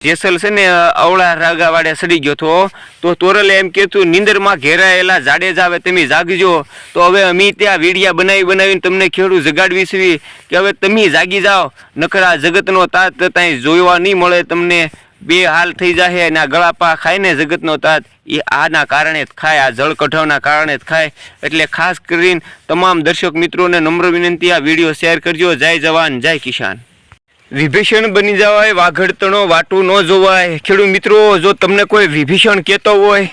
જેસલ છે ને અવળા રાગાવાડે સડી ગયો તો તોરલે એમ કહેતું નીંદરમાં ઘેરાયેલા જાડેજા હવે તમે જાગજો. તો હવે અમે ત્યાં વીડિયા બનાવીને તમને ખેડૂ જગાડવીશવી કે હવે તમે જાગી જાઓ, નકર આ જગતનો તાત ત્યાં જોવા નહીં મળે તમને. બે હાલ થઈ જાય અને આ ગળાપા ખાય ને જગતનો તાત એ આના કારણે જ ખાય, આ જળ કઢાવના કારણે જ ખાય. એટલે ખાસ કરીને તમામ દર્શક મિત્રોને નમ્ર વિનંતી, આ વિડીયો શેર કરજો. જય જવાન જય કિસાન. વિભીષણ બની જવાય વાઘડતણો વાટું ન જોવાય. ખેડૂત મિત્રો, જો તમને કોઈ વિભીષણ કહેતો હોય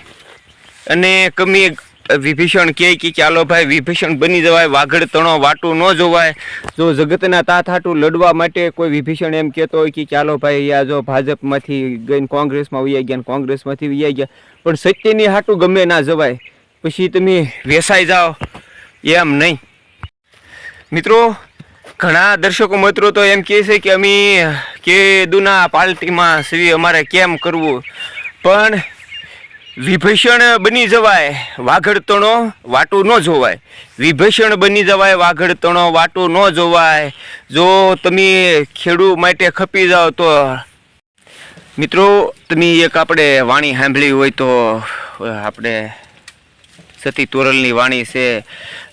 અને કમી વિભીષણ કહે કે ચાલો ભાઈ વિભીષણ બની જવાય વાઘડતણો વાટું ન જોવાય, જો જગતના તાત હાટું લડવા માટે કોઈ વિભીષણ એમ કહેતો હોય કે ચાલો ભાઈ આ જો ભાજપમાંથી ગઈને કોંગ્રેસમાં વૈયા ગયા, કોંગ્રેસમાંથી વૈયા ગયા, પણ સત્યની હાટું ગમે ના જવાય, પછી તમે વેસાઈ જાઓ એમ નહીં. મિત્રો, ઘણા દર્શકો મિત્રો તો એમ કહે છે કે અમે કેદુના પાર્ટીમાં છીએ, અમારે કેમ કરવું, પણ વિભીષણ બની જવાય વાઘડતણો વાટું ન જોવાય. વિભીષણ બની જવાય વાઘડતણો વાટું ન જોવાય. જો તમે ખેડૂત માટે ખપી જાઓ તો મિત્રો, તમે એક આપણે વાણી સાંભળી હોય તો આપણે સતી તોરલની વાણી છે,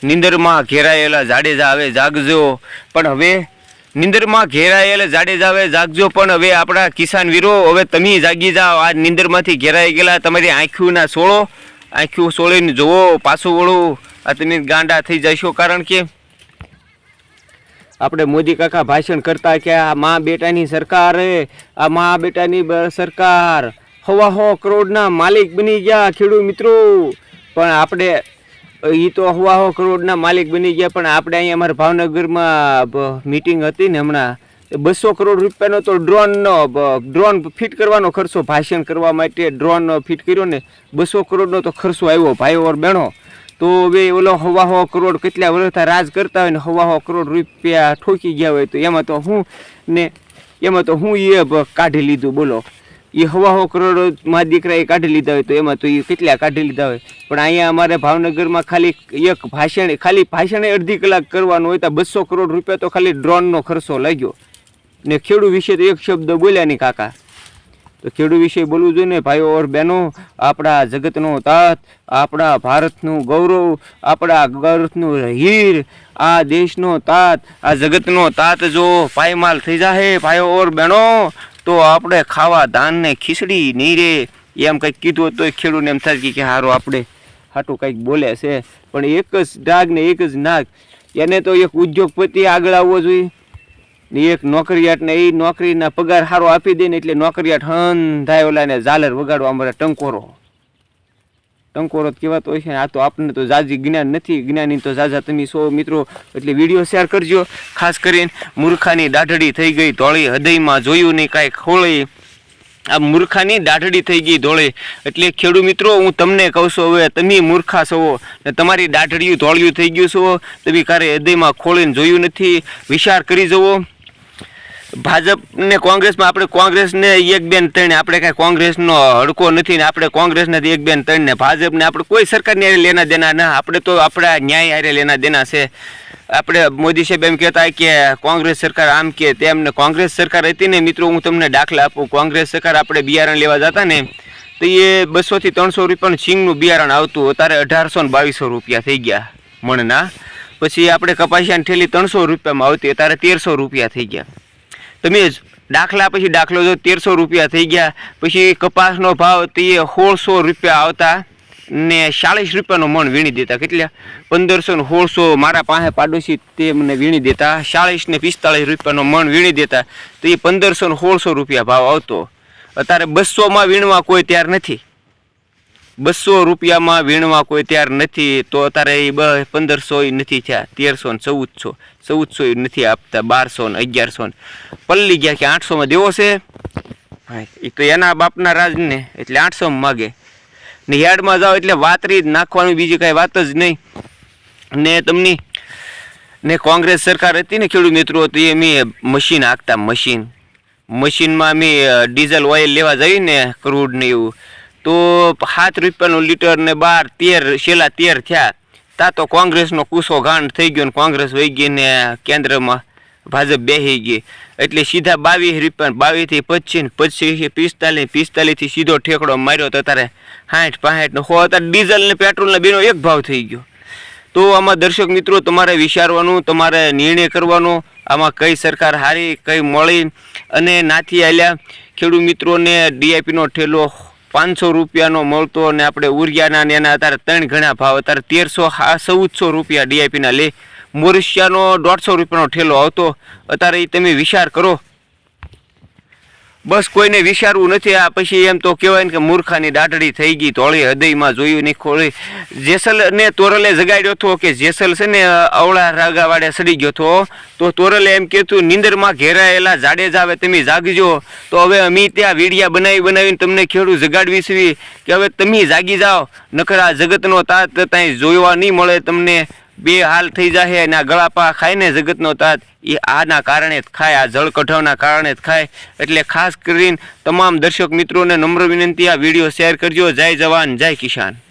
નીંદરમાં ઘેરાયેલા જાડેજા હવે જાગજો. પણ હવે નીંદરમાં ઘેરાયેલા જાડેજા હવે જાગજો, પણ હવે આપણા કિસાન વીરો હવે તમે જાગી જાઓ. આ નીંદરમાંથી ઘેરાઈ ગયેલા તમારી આંખીઓના સોળો, આંખીઓ સોળીને જોવો, પાછું વળો, આ તમે ગાંડા થઈ જશો. કારણ કે આપણે મોદી કાકા ભાષણ કરતા કે આ મા બેટાની સરકાર, આ મા બેટાની સરકાર 1.25 કરોડના માલિક બની ગયા ખેડૂત મિત્રો. પણ આપણે એ તો 1.25 કરોડના માલિક બની ગયા, પણ આપણે અહીંયા અમારા ભાવનગરમાં મિટિંગ હતી ને હમણાં, 200 કરોડ રૂપિયાનો તો ડ્રોન ફિટ કરવાનો ખર્ચો, ભાષણ કરવા માટે ડ્રોન ફિટ કર્યો ને 200 કરોડનો તો ખર્ચો આવ્યો ભાઈઓ ઓર બહેનો. તો હવે ઓલો 1.25 કરોડ કેટલા વર્ષથી રાજ કરતા હોય ને 1.25 કરોડ રૂપિયા ઠોકી ગયા હોય, તો એમાં તો હું એ કાઢી લીધું બોલો. એ 1.25 કરોડ મારા દીકરાએ કાઢી લીધા હોય તો એમાં તો એ કેટલા કાઢી લીધા હોય. પણ અહીંયા અમારે ભાવનગરમાં ખાલી ભાષણે અડધી કલાક કરવાનું હોય તો 200 કરોડ રૂપિયા તો ખાલી ડ્રોનનો ખર્ચો લાગ્યો. ને ખેડૂત વિશે તો એક શબ્દ બોલ્યા નહીં કાકા. તો ખેડૂત વિશે બોલવું જોઈએ ને ભાઈઓ ઓર બહેનો. આપણા જગતનો તાત, આપણા ભારતનું ગૌરવ, આપણા ગર્વનું હીર, આ દેશનો તાત, આ જગતનો તાત જો પાયમાલ થઈ જાય ભાઈઓ ઓર બહેનો, તો આપણે ખાવા ધાનને ખીચડી નહીં રે. એમ કંઈક કીધું તો ખેડૂતને એમ થાય કે હારો આપણે હાટું કંઈક બોલે છે. પણ એક જ ડાગ ને એક જ નાગ, એને તો એક ઉદ્યોગપતિ આગળ આવવો જોઈએ ને એક નોકરિયાતને એ નોકરીના પગાર સારો આપી દે ને એટલે નોકરિયાત હન થાય ઓલાને ઝાલર વગાડવા અમારે ટંકોરો જ કહેવાતો હોય છે. આ તો આપણને તો જાજી જ્ઞાન નથી, જ્ઞાની તો જાજા તમે સો મિત્રો. એટલે વિડીયો શેર કરજો. ખાસ કરીને મૂર્ખાની દાઢડી થઈ ગઈ ધોળી, હૃદયમાં જોયું નહીં કાંઈ ખોળી. આ મૂર્ખાની દાઢડી થઈ ગઈ ધોળી. એટલે ખેડૂત મિત્રો, હું તમને કહું છું, હવે તમે મૂર્ખા છો ને તમારી દાઢડીયું ધોળિયું થઈ ગયું છો, તમે ક્યારે હૃદયમાં ખોળીને જોયું નથી. વિચાર કરી જુઓ. ભાજપ ને કોંગ્રેસમાં આપણે કોંગ્રેસને 1 2 3, આપણે કાંઈ કોંગ્રેસનો હડકો નથી ને આપણે કોંગ્રેસને 1 2 3 ને ભાજપને આપણે કોઈ સરકારની હારે લેના દેના ના, આપણે તો આપણા ન્યાય હારે લેના દેના છે. આપણે મોદી સાહેબ એમ કહેતા કે કોંગ્રેસ સરકાર આમ કે તેમ, ને કોંગ્રેસ સરકાર હતી ને મિત્રો, હું તમને દાખલા આપું. કોંગ્રેસ સરકાર આપણે બિયારણ લેવા જતા ને તો એ 200 થી 300 રૂપિયાનું સિંગનું બિયારણ આવતું, અત્યારે 1800 ને 2200 રૂપિયા થઈ ગયા મણના. પછી આપણે કપાસિયાની થેલી 300 રૂપિયામાં આવતી, અત્યારે 1300 રૂપિયા થઈ ગયા. તમે દાખલા પછી દાખલો જો 1300 રૂપિયા થઈ ગયા. પછી કપાસનો ભાવ તે 1600 રૂપિયા આવતા ને 40 રૂપિયાનો મણ વીણી દેતા. કેટલા? 1500 ને 1600. મારા પાસે પાડોશી તે મને વીણી દેતા 40 ને 45 રૂપિયાનો મણ વીણી દેતા. તો એ 1500 ને 1600 રૂપિયા ભાવ આવતો. અત્યારે 200માં વીણવા કોઈ તૈયાર નથી, 200 રૂપિયામાં વીણવા કોઈ તૈયાર નથી. તો અત્યારે એ 1500 નથી થયા, 1300 ને 1400 નથી આપતા, 1200 ને 1100 પલ્લી ગયા કે 800માં દેવો છે. હા, એ તો એના બાપના રાજને એટલે 800માં માગે ને યાર્ડમાં જાઓ એટલે વાતરી જ નાખવાનું, બીજી કાંઈ વાત જ નહીં. ને તમને ને કોંગ્રેસ સરકાર હતી ને ખેડૂત મિત્રો, તો એ મેં મશીન હાંકતા, મશીનમાં અમે ડીઝલ ઓઇલ લેવા જઈએ ને ક્રૂડ ને એવું, તો 7 રૂપિયાનું લીટર ને 12 છેલ્લા 13 થયા. તા તો કોંગ્રેસનો કૂસો ગાંઠ થઈ ગયો ને કોંગ્રેસ વહી ગઈ ને કેન્દ્રમાં ભાજપ બેસી ગઈ એટલે સીધા 22 રૂપિયા, 22 થી 25, 25 45, 45 થી સીધો ઠેકડો માર્યો તો તારે 60 65 નો અત્યારે ડીઝલ ને પેટ્રોલ ને બેનો એક ભાવ થઈ ગયો. તો આમાં દર્શક મિત્રો તમારે વિચારવાનું, તમારે નિર્ણય કરવાનો, આમાં કઈ સરકાર હારી કઈ મળી. અને નાથી આલ્યા ખેડૂત મિત્રોને ડીઆઈપીનો ઠેલો 500 રૂપિયાનો મળતો અને આપણે ઉરિયાના ને એના અત્યારે 3 ગણા ભાવ, અત્યારે 1300 રૂપિયા ડીઆઈપીના લે. મોરિશિયાનો 150 રૂપિયાનો ઠેલો આવતો, અત્યારે એ તમે વિચાર કરો. બસ કોઈને વિચારવું નથી. આ પછી એમ તો કહેવાય ને કે મૂર્ખાની દાઢડી થઈ ગઈ, તોળી હૃદયમાં જોયું નહીં ખોળી. જેસલ ને તોરલે જગાડ્યો હતો કે જેસલ છે ને અવળા રાગાવાડે સડી ગયો હતો, તો તોરલે એમ કહેતું નીંદરમાં ઘેરાયેલા જાડેજા હવે તમે જાગજો. તો હવે અમે ત્યાં વીડિયા બનાવીને તમને ખેડૂત જગાડવી છે કે હવે તમે જાગી જાઓ, નકર આ જગતનો તાત ત્યાં જોવા નહીં મળે તમને. બે હાલ થઈ જાય અને આ ગળાપા ખાય ને જગતનો તાત એ આના કારણે જ ખાય, આ જળ કઢાવના કારણે જ ખાય. એટલે ખાસ કરીને તમામ દર્શક મિત્રોને નમ્ર વિનંતી, આ વિડીયો શેર કરજો. જય જવાન જય કિસાન.